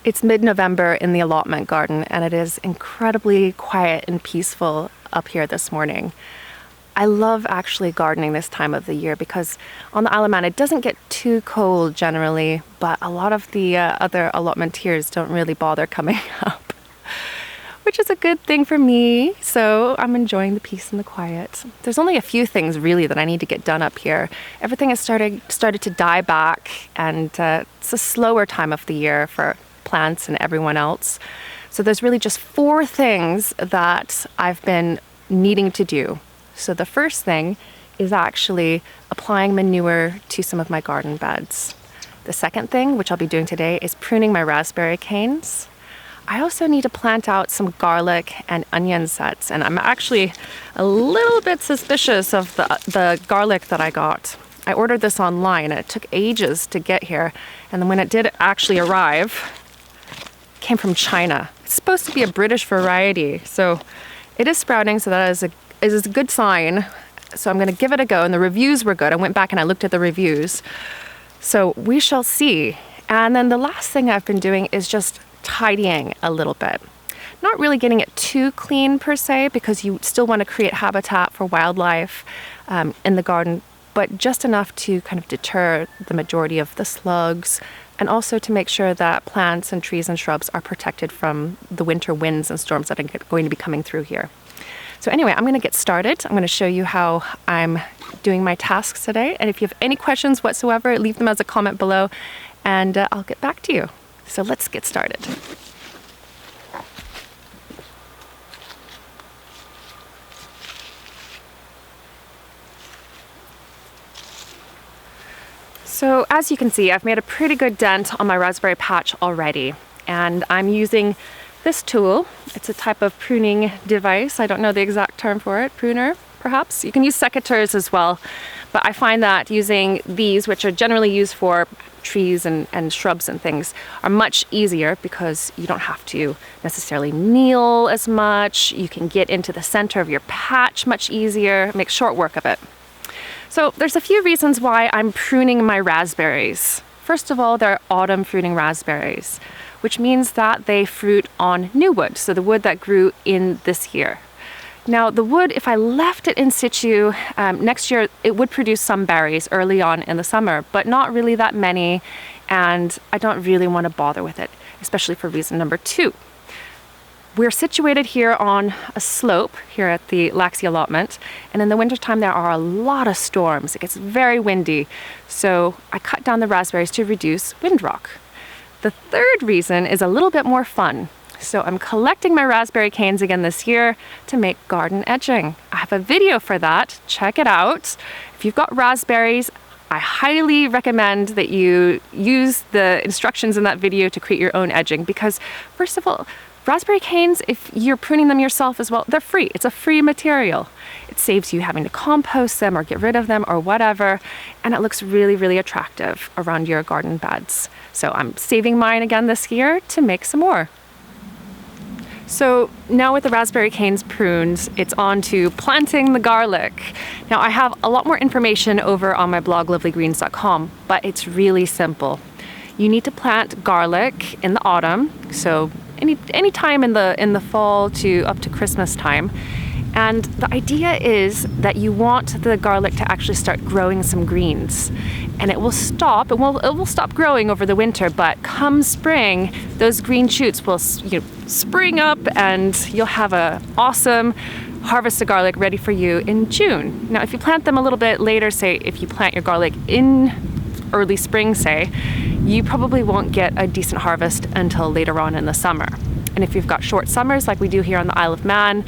It's mid-November in the allotment garden, and it is incredibly quiet and peaceful up here this morning. I love actually gardening this time of the year because on the Isle of Man it doesn't get too cold generally, but a lot of the other allotmenteers don't really bother coming up, which is a good thing for me. So I'm enjoying the peace and the quiet. There's only a few things really that I need to get done up here. Everything has started to die back, and it's a slower time of the year for plants and everyone else. So there's really just 4 things that I've been needing to do. So the first thing is actually applying manure to some of my garden beds. The second thing, which I'll be doing today, is pruning my raspberry canes. I also need to plant out some garlic and onion sets, and I'm actually a little bit suspicious of the garlic that I got. I ordered this online and it took ages to get here, and then when it did actually arrive, it came from China. It's supposed to be a British variety, so it is sprouting, so that is a good sign. So I'm going to give it a go, and the reviews were good. I went back and I looked at the reviews, so we shall see. And then the last thing I've been doing is just tidying a little bit. Not really getting it too clean per se, because you still want to create habitat for wildlife in the garden, but just enough to kind of deter the majority of the slugs, and also to make sure that plants and trees and shrubs are protected from the winter winds and storms that are going to be coming through here. So anyway, I'm going to get started. I'm going to show you how I'm doing my tasks today, and if you have any questions whatsoever, leave them as a comment below, and I'll get back to you. So let's get started. So as you can see, I've made a pretty good dent on my raspberry patch already, and I'm using this tool. It's a type of pruning device. I don't know the exact term for it. Pruner, perhaps? You can use secateurs as well, but I find that using these, which are generally used for trees and shrubs and things, are much easier because you don't have to necessarily kneel as much. You can get into the center of your patch much easier, make short work of it. So there's a few reasons why I'm pruning my raspberries. First of all, they're autumn fruiting raspberries, which means that they fruit on new wood, so the wood that grew in this year. Now the wood, if I left it in situ, next year it would produce some berries early on in the summer, but not really that many, and I don't really want to bother with it, especially for reason number 2. We're situated here on a slope here at the Laxey allotment, and in the wintertime there are a lot of storms. It gets very windy, so I cut down the raspberries to reduce windrock. The third reason is a little bit more fun. So I'm collecting my raspberry canes again this year to make garden edging. I have a video for that, check it out. If you've got raspberries, I highly recommend that you use the instructions in that video to create your own edging, because first of all, raspberry canes, if you're pruning them yourself as well, they're free. It's a free material. It saves you having to compost them or get rid of them or whatever, and it looks really, really attractive around your garden beds. So I'm saving mine again this year to make some more. So now with the raspberry canes pruned, it's on to planting the garlic. Now I have a lot more information over on my blog lovelygreens.com, but it's really simple. You need to plant garlic in the autumn, so any time in the fall to up to Christmas time. And the idea is that you want the garlic to actually start growing some greens, and it will stop growing over the winter, but come spring those green shoots will spring up, and you'll have an awesome harvest of garlic ready for you in June. Now if you plant them a little bit later, say if you plant your garlic in early spring, say, you probably won't get a decent harvest until later on in the summer. And if you've got short summers like we do here on the Isle of Man,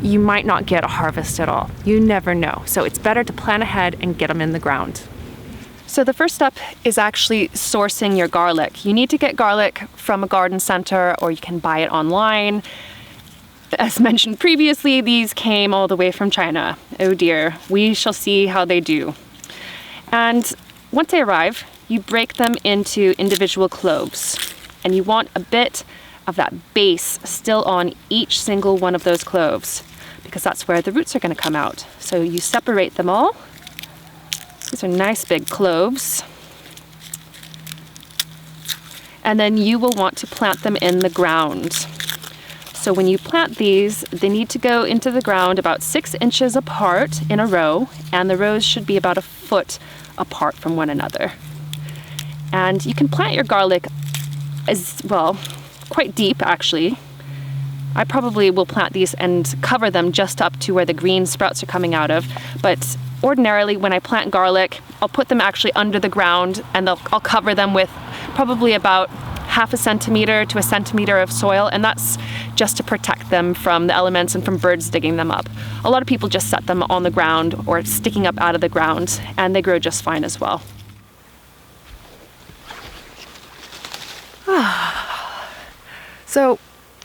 you might not get a harvest at all. You never know. So it's better to plan ahead and get them in the ground. So the first step is actually sourcing your garlic. You need to get garlic from a garden center, or you can buy it online. As mentioned previously, these came all the way from China. Oh dear, we shall see how they do. And once they arrive, you break them into individual cloves, and you want a bit of that base still on each single one of those cloves, because that's where the roots are going to come out. So you separate them all. These are nice big cloves. and then you will want to plant them in the ground. So when you plant these, they need to go into the ground about 6 inches apart in a row, and the rows should be about a foot apart from one another. And you can plant your garlic as well, quite deep actually. I probably will plant these and cover them just up to where the green sprouts are coming out of, but ordinarily when I plant garlic, I'll put them actually under the ground, and I'll cover them with probably about 1/2 centimeter to 1 centimeter of soil, and that's just to protect them from the elements and from birds digging them up. A lot of people just set them on the ground or sticking up out of the ground, and they grow just fine as well. So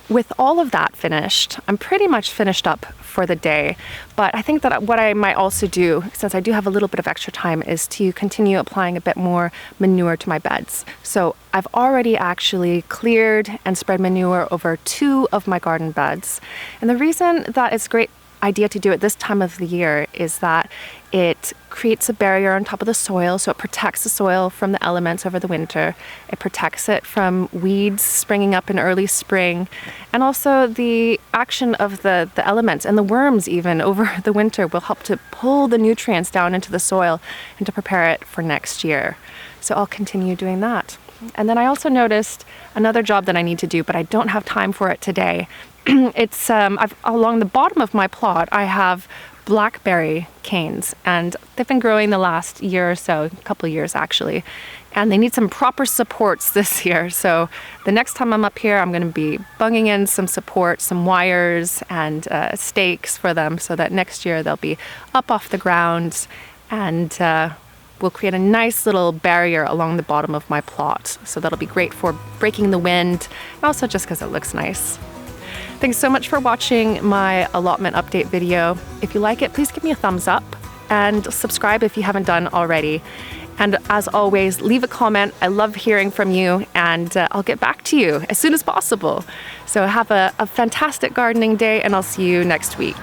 with all of that finished, I'm pretty much finished up for the day. But I think that what I might also do, since I do have a little bit of extra time, is to continue applying a bit more manure to my beds. So I've already actually cleared and spread manure over 2 of my garden beds. And the reason that it's a great idea to do it this time of the year is that it creates a barrier on top of the soil, so it protects the soil from the elements over the winter. It protects it from weeds springing up in early spring, and also the action of the elements and the worms even over the winter will help to pull the nutrients down into the soil and to prepare it for next year. So I'll continue doing that. And then I also noticed another job that I need to do, but I don't have time for it today. It's along the bottom of my plot, I have blackberry canes, and they've been growing the last year or so, a couple of years actually, and they need some proper supports this year. So the next time I'm up here, I'm going to be bunging in some support, some wires and stakes for them, so that next year they'll be up off the ground, and we'll create a nice little barrier along the bottom of my plot. So that'll be great for breaking the wind, and also just because it looks nice. Thanks so much for watching my allotment update video. If you like it, please give me a thumbs up and subscribe if you haven't done already. And as always, leave a comment. I love hearing from you, and I'll get back to you as soon as possible. So have a fantastic gardening day, and I'll see you next week.